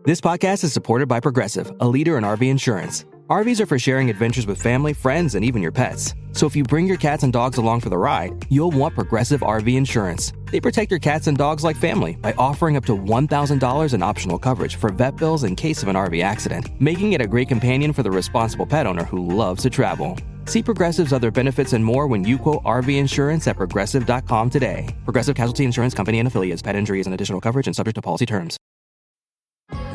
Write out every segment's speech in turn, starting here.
This podcast is supported by Progressive, a leader in RV insurance. RVs are for sharing adventures with family, friends, and even your pets. So if you bring your cats and dogs along for the ride, you'll want Progressive RV insurance. They protect your cats and dogs like family by offering up to $1,000 in optional coverage for vet bills in case of an RV accident, making it a great companion for the responsible pet owner who loves to travel. See Progressive's other benefits and more when you quote RV insurance at Progressive.com today. Progressive Casualty Insurance Company and Affiliates. Pet injuries and additional coverage and subject to policy terms.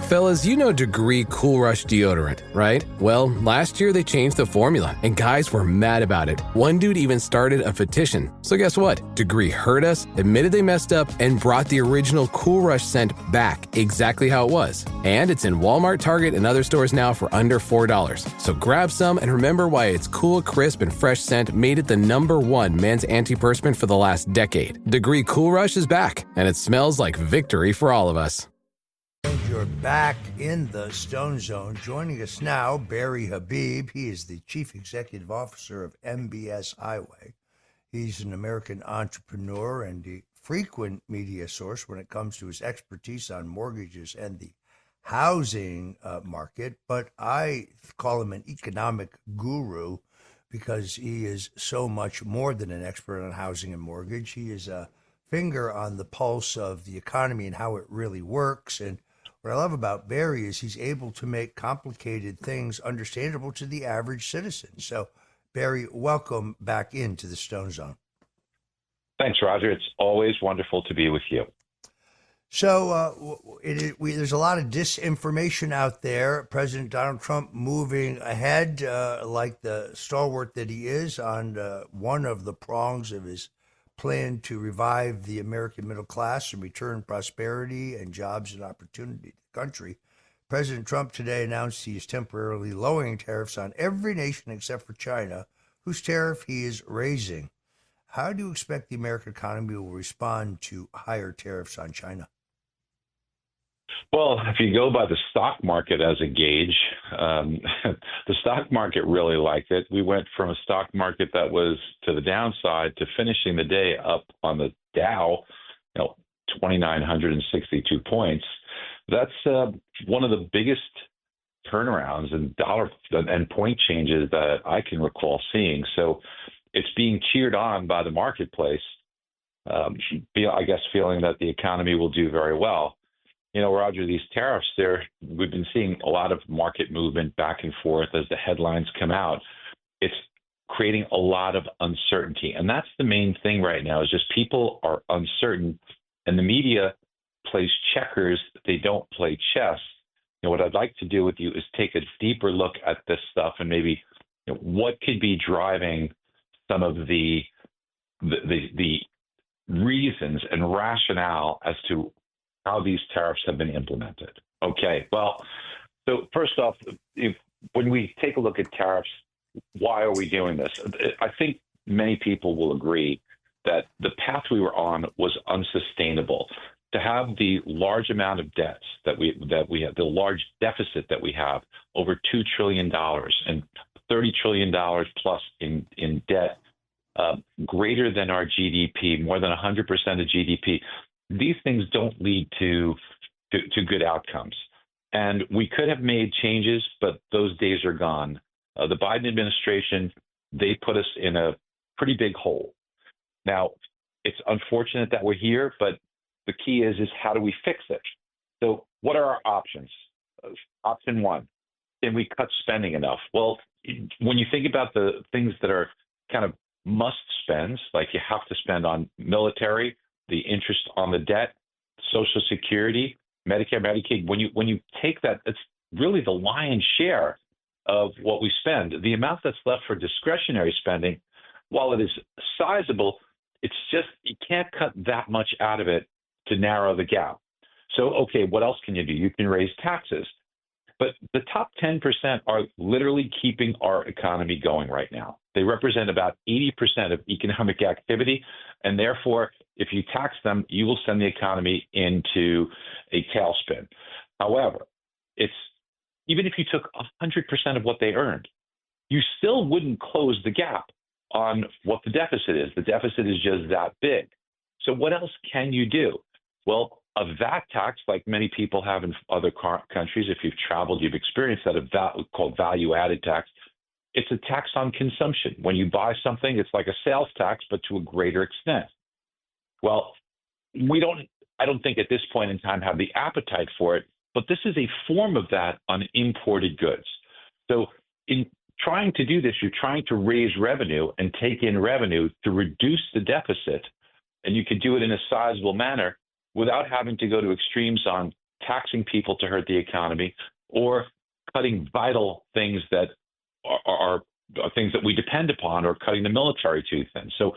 Fellas, you know Degree Cool Rush deodorant, right? Well, last year they changed the formula, and guys were mad about it. One dude even started a petition. So guess what? Degree heard us, admitted they messed up, and brought the original Cool Rush scent back exactly how it was. And it's in Walmart, Target, and other stores now for under $4. So grab some and remember why its cool, crisp, and fresh scent made it the #1 men's antiperspirant for the last decade. Degree Cool Rush is back, and it smells like victory for all of us. You're back in the Stone Zone. Joining us now, Barry Habib. He is the Chief Executive Officer of MBS Highway. He's an American entrepreneur and a frequent media source when it comes to his expertise on mortgages and the housing market. But I call him an economic guru because he is so much more than an expert on housing and mortgage. He is a finger on the pulse of the economy and how it really works. And what I love about Barry is he's able to make complicated things understandable to the average citizen. So, Barry, welcome back into the Stone Zone. Thanks, Roger. It's always wonderful to be with you. So there's a lot of disinformation out there. President Donald Trump moving ahead like the stalwart that he is on one of the prongs of his plan to revive the American middle class and return prosperity and jobs and opportunity to the country. President Trump today announced he is temporarily lowering tariffs on every nation except for China, whose tariff he is raising. How do you expect the American economy will respond to higher tariffs on China? Well, if you go by the stock market as a gauge, the stock market really liked it. We went from a stock market that was to the downside to finishing the day up on the Dow, 2,962 points. That's one of the biggest turnarounds in dollar and point changes that I can recall seeing. So it's being cheered on by the marketplace, I guess, feeling that the economy will do very well. Roger, these tariffs, we've been seeing a lot of market movement back and forth as the headlines come out. It's creating a lot of uncertainty. And that's the main thing right now is just people are uncertain and the media plays checkers. They don't play chess. What I'd like to do with you is take a deeper look at this stuff and maybe what could be driving some of the reasons and rationale as to how these tariffs have been implemented. Okay, well, so first off, when we take a look at tariffs, why are we doing this? I think many people will agree that the path we were on was unsustainable. To have the large amount of debts that we have, the large deficit that we have, over $2 trillion and $30 trillion plus in debt, greater than our GDP, more than 100% of GDP. These things don't lead to good outcomes. And we could have made changes, but those days are gone. The Biden administration, they put us in a pretty big hole. Now, it's unfortunate that we're here, but the key is how do we fix it? So what are our options? Option one, can we cut spending enough? Well, when you think about the things that are kind of must spends, like you have to spend on military, the interest on the debt, Social Security, Medicare, Medicaid, when you take that, it's really the lion's share of what we spend. The amount that's left for discretionary spending, while it is sizable, it's just you can't cut that much out of it to narrow the gap. So, okay, what else can you do? You can raise taxes. But the top 10% are literally keeping our economy going right now. They represent about 80% of economic activity, and therefore, if you tax them, you will send the economy into a tailspin. However, even if you took 100% of what they earned, you still wouldn't close the gap on what the deficit is. The deficit is just that big. So what else can you do? Well, a VAT tax, like many people have in other countries. If you've traveled, you've experienced that, called value-added tax. It's a tax on consumption. When you buy something, it's like a sales tax, but to a greater extent. Well, I don't think at this point in time have the appetite for it, but this is a form of that on imported goods. So in trying to do this, you're trying to raise revenue and take in revenue to reduce the deficit, and you could do it in a sizable manner without having to go to extremes on taxing people to hurt the economy or cutting vital things that are things that we depend upon, or cutting the military too thin. So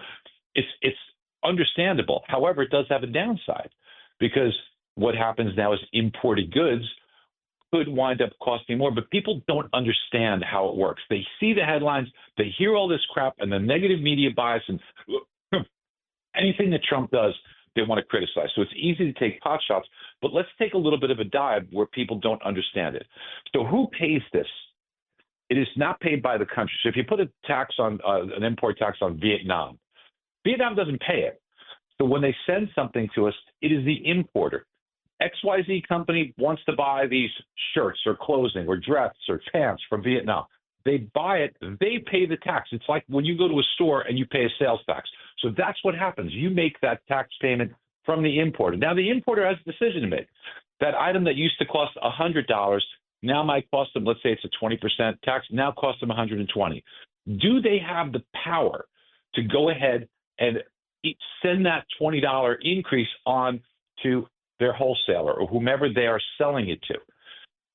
it's understandable. However, it does have a downside, because what happens now is imported goods could wind up costing more, but people don't understand how it works. They see the headlines, they hear all this crap, and the negative media bias, and anything that Trump does, they want to criticize. So it's easy to take pot shots, but let's take a little bit of a dive where people don't understand it. So who pays this? It is not paid by the country. So if you put a tax on an import tax on Vietnam, Vietnam doesn't pay it. So when they send something to us, it is the importer. XYZ company wants to buy these shirts or clothing or dress or pants from Vietnam. They buy it, they pay the tax. It's like when you go to a store and you pay a sales tax. So that's what happens. You make that tax payment from the importer. Now the importer has a decision to make. That item that used to cost $100 now might cost them, let's say it's a 20% tax, now costs them $120. Do they have the power to go ahead and send that $20 increase on to their wholesaler or whomever they are selling it to?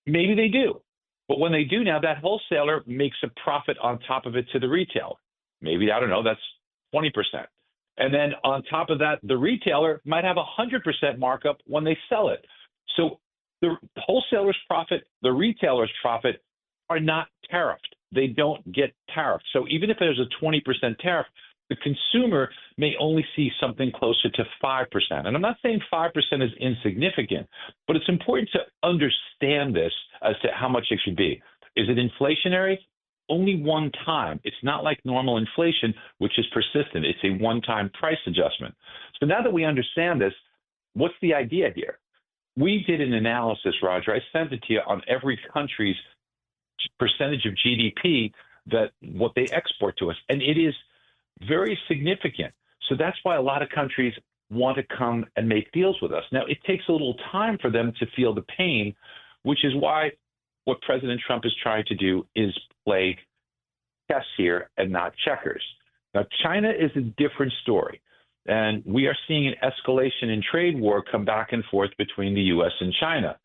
Maybe they do. But when they do now, that wholesaler makes a profit on top of it to the retailer. Maybe, I don't know, that's 20%. And then on top of that, the retailer might have 100% markup when they sell it. So the wholesaler's profit, the retailer's profit are not tariffed. They don't get tariffed. So even if there's a 20% tariff, the consumer may only see something closer to 5%. And I'm not saying 5% is insignificant, but it's important to understand this as to how much it should be. Is it inflationary? Only one time. It's not like normal inflation, which is persistent. It's a one-time price adjustment. So now that we understand this, what's the idea here? We did an analysis, Roger. I sent it to you on every country's percentage of GDP that what they export to us. And it is very significant. So that's why a lot of countries want to come and make deals with us. Now, it takes a little time for them to feel the pain, which is why what President Trump is trying to do is play chess here and not checkers. Now, China is a different story. And we are seeing an escalation in trade war come back and forth between the U.S. and China.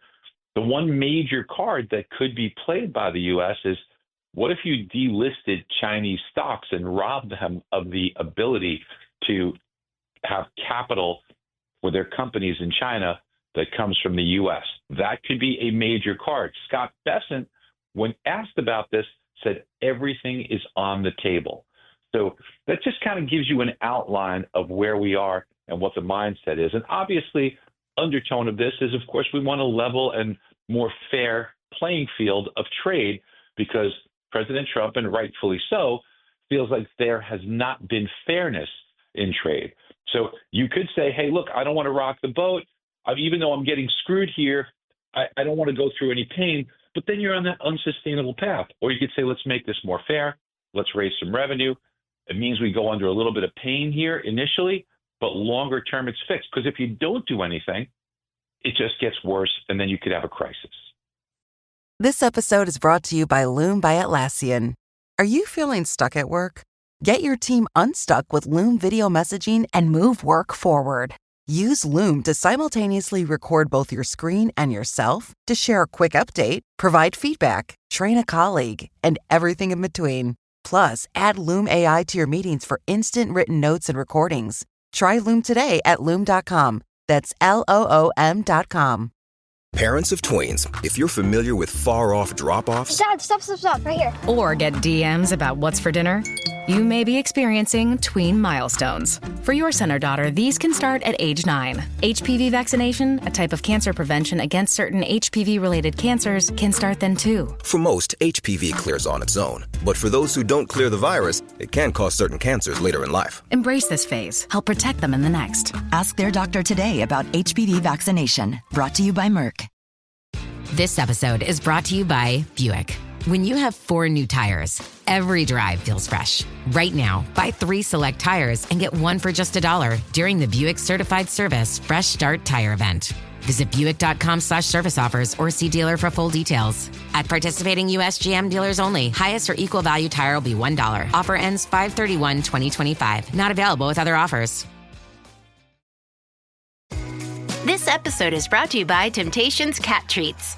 The one major card that could be played by the U.S. is, what if you delisted Chinese stocks and robbed them of the ability to have capital for their companies in China that comes from the U.S.? That could be a major card. Scott Bessent, when asked about this, said everything is on the table. So that just kind of gives you an outline of where we are and what the mindset is. And obviously, undertone of this is, of course, we want a level and more fair playing field of trade, because President Trump, and rightfully so, feels like there has not been fairness in trade. So you could say, hey, look, I don't want to rock the boat. Even though I'm getting screwed here, I don't want to go through any pain. But then you're on that unsustainable path. Or you could say, let's make this more fair. Let's raise some revenue. It means we go under a little bit of pain here initially, but longer term it's fixed. Because if you don't do anything, it just gets worse, and then you could have a crisis. This episode is brought to you by Loom by Atlassian. Are you feeling stuck at work? Get your team unstuck with Loom video messaging and move work forward. Use Loom to simultaneously record both your screen and yourself to share a quick update, provide feedback, train a colleague, and everything in between. Plus, add Loom AI to your meetings for instant written notes and recordings. Try Loom today at Loom.com. That's LOOM.com. Parents of tweens, if you're familiar with far-off drop-offs... Dad, stop, right here. Or get DMs about what's for dinner. You may be experiencing tween milestones. For your son or daughter, these can start at age 9. HPV vaccination, a type of cancer prevention against certain HPV-related cancers, can start then too. For most, HPV clears on its own. But for those who don't clear the virus, it can cause certain cancers later in life. Embrace this phase. Help protect them in the next. Ask their doctor today about HPV vaccination. Brought to you by Merck. This episode is brought to you by Buick. When you have 4 new tires, every drive feels fresh. Right now, buy 3 select tires and get 1 for just $1 during the Buick Certified Service Fresh Start Tire Event. Visit Buick.com/service offers or see dealer for full details. At participating U.S. GM dealers only, highest or equal value tire will be $1. Offer ends 5/31/2025. Not available with other offers. This episode is brought to you by Temptations Cat Treats.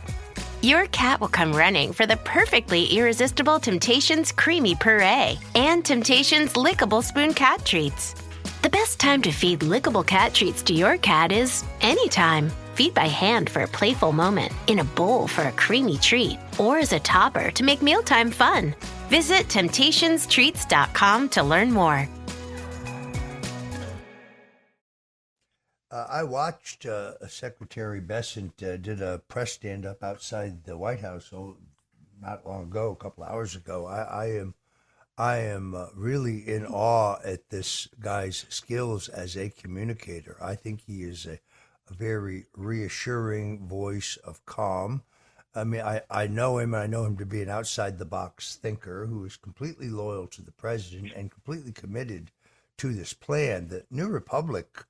Your cat will come running for the perfectly irresistible Temptations Creamy Puree and Temptations Lickable Spoon Cat Treats. The best time to feed lickable cat treats to your cat is anytime. Feed by hand for a playful moment, in a bowl for a creamy treat, or as a topper to make mealtime fun. Visit TemptationsTreats.com to learn more. I watched Secretary Bessent did a press stand-up outside the White House not long ago, a couple of hours ago. I am really in awe at this guy's skills as a communicator. I think he is a very reassuring voice of calm. I mean, I know him, and I know him to be an outside-the-box thinker who is completely loyal to the president and completely committed to this plan. The New Republic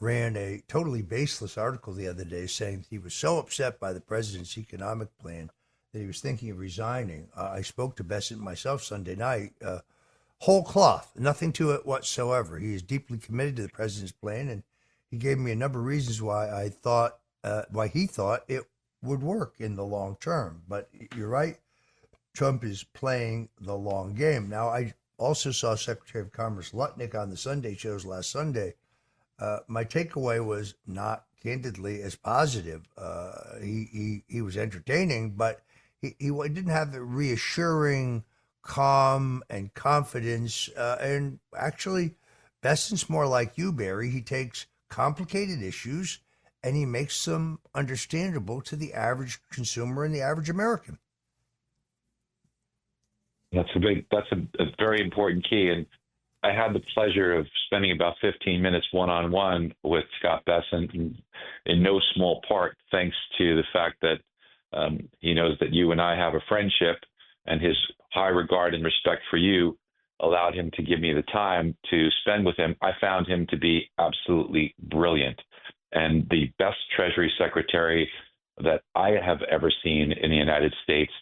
ran a totally baseless article the other day saying he was so upset by the president's economic plan that he was thinking of resigning. I spoke to Bessent myself Sunday night. Whole cloth, nothing to it whatsoever. He is deeply committed to the president's plan, and he gave me a number of reasons why he thought it would work in the long term. But you're right, Trump is playing the long game. Now, I also saw Secretary of Commerce Lutnick on the Sunday shows last Sunday. My takeaway was not candidly as positive. He was entertaining, but he didn't have the reassuring, calm, and confidence. And actually, Bessent's more like you, Barry. He takes complicated issues and he makes them understandable to the average consumer and the average American. That's a very important key. And I had the pleasure of spending about 15 minutes one-on-one with Scott Bessent, in no small part thanks to the fact that he knows that you and I have a friendship, and his high regard and respect for you allowed him to give me the time to spend with him. I found him to be absolutely brilliant and the best Treasury Secretary that I have ever seen in the United States,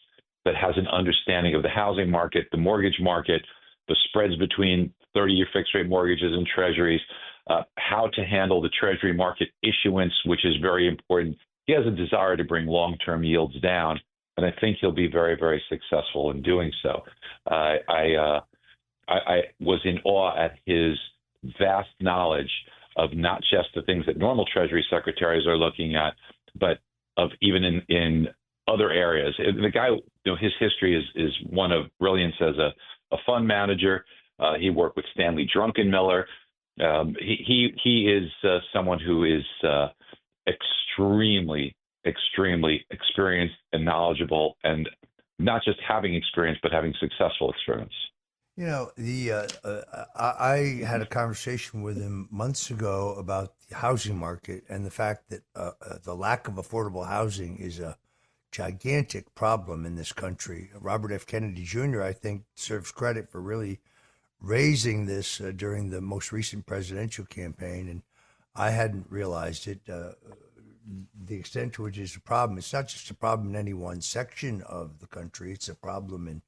that has an understanding of the housing market, the mortgage market, the spreads between 30-year fixed-rate mortgages and treasuries, how to handle the treasury market issuance, which is very important. He has a desire to bring long-term yields down, and I think he'll be very, very successful in doing so. I was in awe at his vast knowledge of not just the things that normal Treasury secretaries are looking at, but of even in other areas. The guy, his history is one of brilliance as a fund manager. He worked with Stanley Druckenmiller. He is someone who is extremely experienced and knowledgeable, and not just having experience, but having successful experience. You know, I had a conversation with him months ago about the housing market and the fact that the lack of affordable housing is a gigantic problem in this country. Robert F. Kennedy Jr., I think, deserves credit for really raising this during the most recent presidential campaign, and I hadn't realized it. The extent to which it's a problem. It's not just a problem in any one section of the country. It's a problem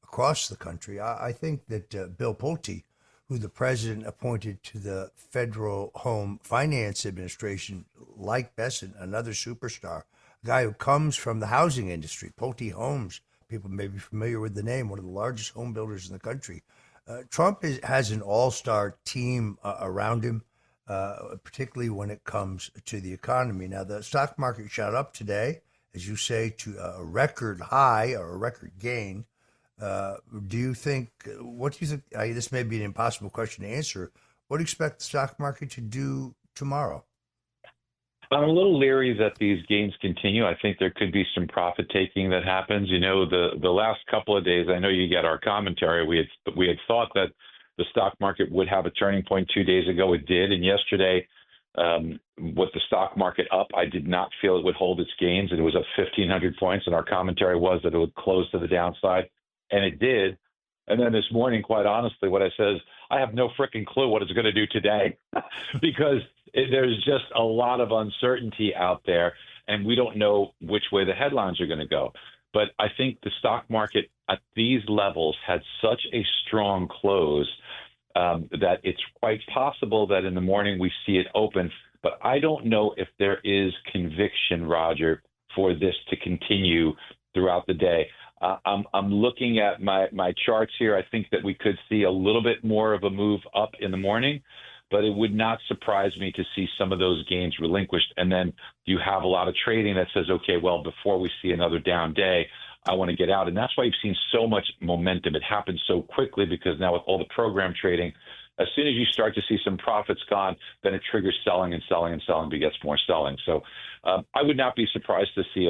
across the country. I think that Bill Pulte, who the president appointed to the Federal Home Finance Administration, like Bessent, another superstar, a guy who comes from the housing industry. Pulte Homes, people may be familiar with the name, one of the largest home builders in the country. Trump has an all-star team around him, particularly when it comes to the economy. Now, the stock market shot up today, as you say, to a record high or a record gain. Do you think? What do you think? This may be an impossible question to answer. What do you expect the stock market to do tomorrow? I'm a little leery that these gains continue. I think there could be some profit taking that happens. The last couple of days, I know you get our commentary. We had thought that the stock market would have a turning point 2 days ago. It did, and yesterday, with the stock market up, I did not feel it would hold its gains, and it was up 1,500 points. And our commentary was that it would close to the downside, and it did. And then this morning, quite honestly, what I said is, I have no freaking clue what it's going to do today because there's just a lot of uncertainty out there, and we don't know which way the headlines are going to go. But I think the stock market at these levels had such a strong close that it's quite possible that in the morning we see it open. But I don't know if there is conviction, Roger, for this to continue throughout the day. I'm looking at my charts here. I think that we could see a little bit more of a move up in the morning, but it would not surprise me to see some of those gains relinquished. And then you have a lot of trading that says, okay, well, before we see another down day, I want to get out. And that's why you've seen so much momentum. It happens so quickly because now with all the program trading, as soon as you start to see some profits gone, then it triggers selling and selling and selling begets more selling. So I would not be surprised to see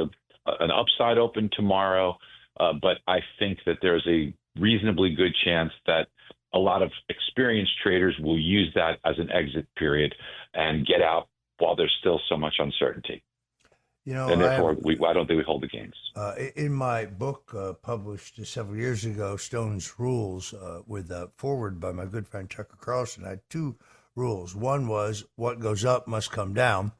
an upside open tomorrow. But I think that there's a reasonably good chance that a lot of experienced traders will use that as an exit period and get out while there's still so much uncertainty. And therefore, I don't think we hold the gains. In my book published several years ago, Stone's Rules, with a foreword by my good friend Tucker Carlson, I had two rules. One was what goes up must come down.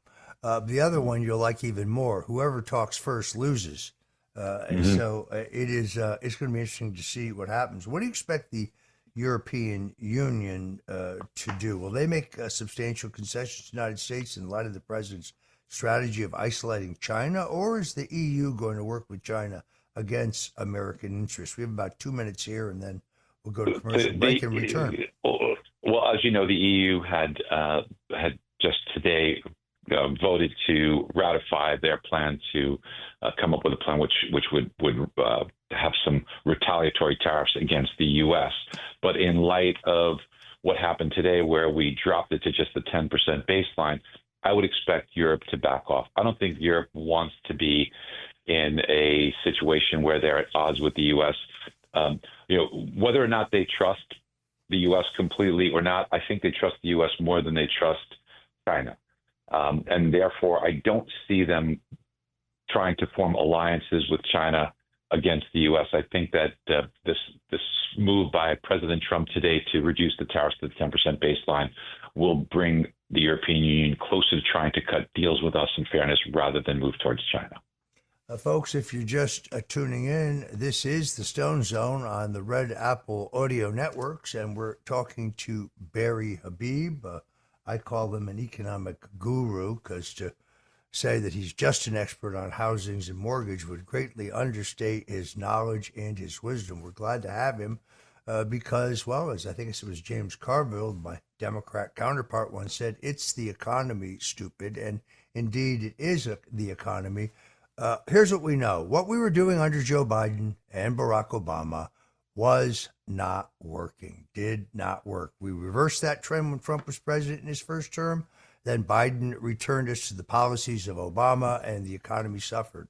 The other one you'll like even more. Whoever talks first loses. And so it's going to be interesting to see what happens. What do you expect the European Union to do? Will they make substantial concessions to the United States in light of the president's strategy of isolating China, or is the EU going to work with China against American interests? We have about 2 minutes here, and then we'll go to commercial break and return. Well, as you know, the EU had just today voted to ratify their plan to come up with a plan which would have some retaliatory tariffs against the U.S. But in light of what happened today, where we dropped it to just the 10% baseline, I would expect Europe to back off. I don't think Europe wants to be in a situation where they're at odds with the U.S. Whether or not they trust the U.S. completely or not, I think they trust the U.S. more than they trust China. And therefore, I don't see them trying to form alliances with China against the U.S. I think that this move by President Trump today to reduce the tariffs to the 10% baseline will bring the European Union closer to trying to cut deals with us in fairness rather than move towards China. Folks, if you're just tuning in, this is the Stone Zone on the Red Apple Audio Networks, and we're talking to Barry Habib. I call him an economic guru because to say that he's just an expert on housings and mortgage would greatly understate his knowledge and his wisdom. We're glad to have him because, well, as I think it was James Carville, my Democrat counterpart, once said, it's the economy, stupid. And indeed, it is the economy. Here's what we know. What we were doing under Joe Biden and Barack Obama was not working, did not work. We reversed that trend when Trump was president in his first term. Then Biden returned us to the policies of Obama, and the economy suffered,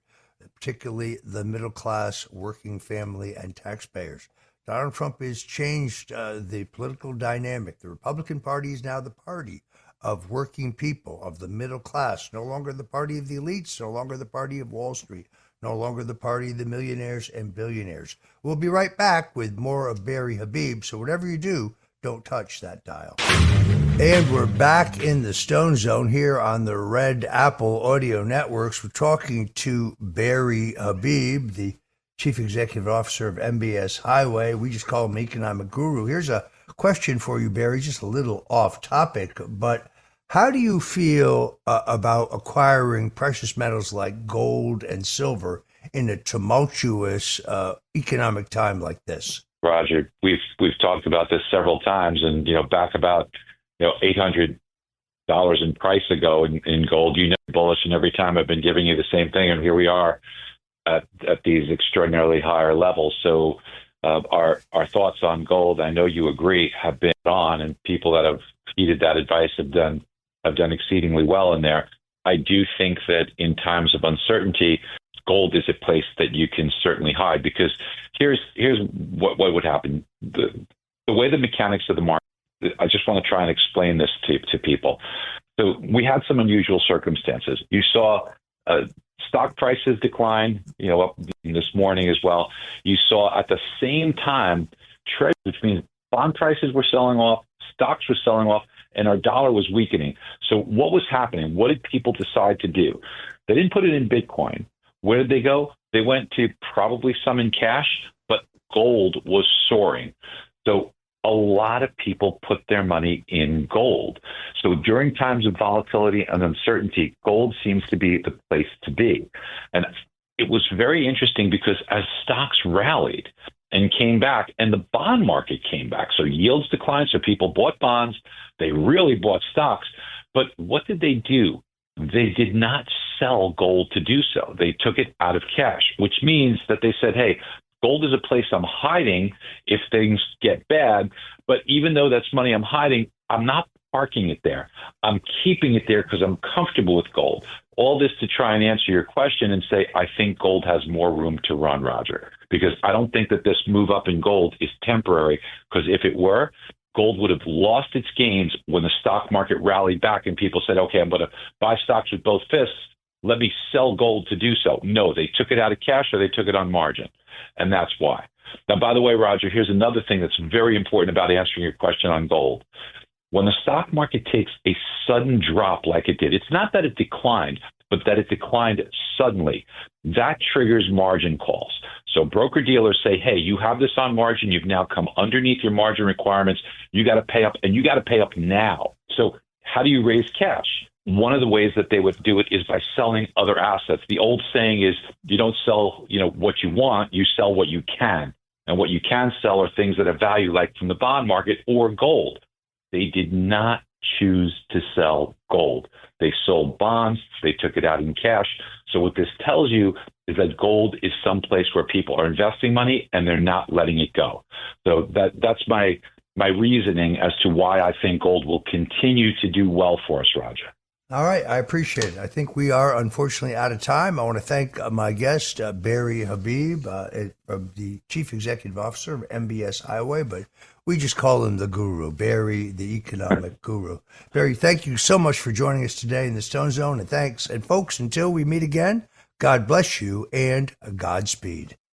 particularly the middle class, working family, and taxpayers. Donald Trump has changed the political dynamic. The Republican Party is now the party of working people, of the middle class, no longer the party of the elites, no longer the party of Wall Street, no longer the party of the millionaires and billionaires. We'll be right back with more of Barry Habib, so whatever you do, don't touch that dial. And we're back in the Stone Zone here on the Red Apple Audio Networks. We're talking to Barry Habib, the Chief Executive Officer of MBS Highway. We just call him Economic Guru. Here's a question for you, Barry, just a little off topic, but how do you feel about acquiring precious metals like gold and silver in a tumultuous economic time like this? Roger, we've talked about this several times, and back about $800 in price ago in gold, bullish, and every time I've been giving you the same thing, and here we are at these extraordinarily higher levels. So our thoughts on gold, I know you agree, have been on, and people that have heeded that advice have done exceedingly well in there. I do think that in times of uncertainty, gold is a place that you can certainly hide, because here's what would happen. The way the mechanics of the market, I just want to try and explain this to people. So we had some unusual circumstances. You saw stock prices decline, up this morning as well. You saw at the same time treasuries, which means bond prices were selling off, stocks were selling off, and our dollar was weakening. So what was happening? What did people decide to do? They didn't put it in Bitcoin. Where did they go? They went to probably some in cash, but gold was soaring. So a lot of people put their money in gold. So during times of volatility and uncertainty, gold seems to be the place to be. And it was very interesting because as stocks rallied and came back, and the bond market came back, so yields declined, so people bought bonds, they really bought stocks. But what did they do? They did not sell gold to do so. They took it out of cash, which means that they said, hey, gold is a place I'm hiding if things get bad. But even though that's money I'm hiding, I'm not parking it there. I'm keeping it there because I'm comfortable with gold. All this to try and answer your question and say, I think gold has more room to run, Roger, because I don't think that this move up in gold is temporary, because if it were, gold would have lost its gains when the stock market rallied back and people said, okay, I'm going to buy stocks with both fists. Let me sell gold to do so. No, they took it out of cash or they took it on margin. And that's why. Now, by the way, Roger, here's another thing that's very important about answering your question on gold. When the stock market takes a sudden drop like it did, it's not that it declined, but that it declined suddenly. That triggers margin calls. So broker dealers say, hey, you have this on margin. You've now come underneath your margin requirements. You got to pay up, and you got to pay up now. So how do you raise cash? One of the ways that they would do it is by selling other assets. The old saying is you don't sell, what you want, you sell what you can. And what you can sell are things that have value, like from the bond market or gold. They did not choose to sell gold. They sold bonds. They took it out in cash. So what this tells you is that gold is someplace where people are investing money and they're not letting it go. So that's my reasoning as to why I think gold will continue to do well for us, Roger. All right. I appreciate it. I think we are unfortunately out of time. I want to thank my guest, Barry Habib, the Chief Executive Officer of MBS Highway, but we just call him the guru, Barry, the economic guru. Barry, thank you so much for joining us today in the Stone Zone. And thanks. And folks, until we meet again, God bless you and Godspeed.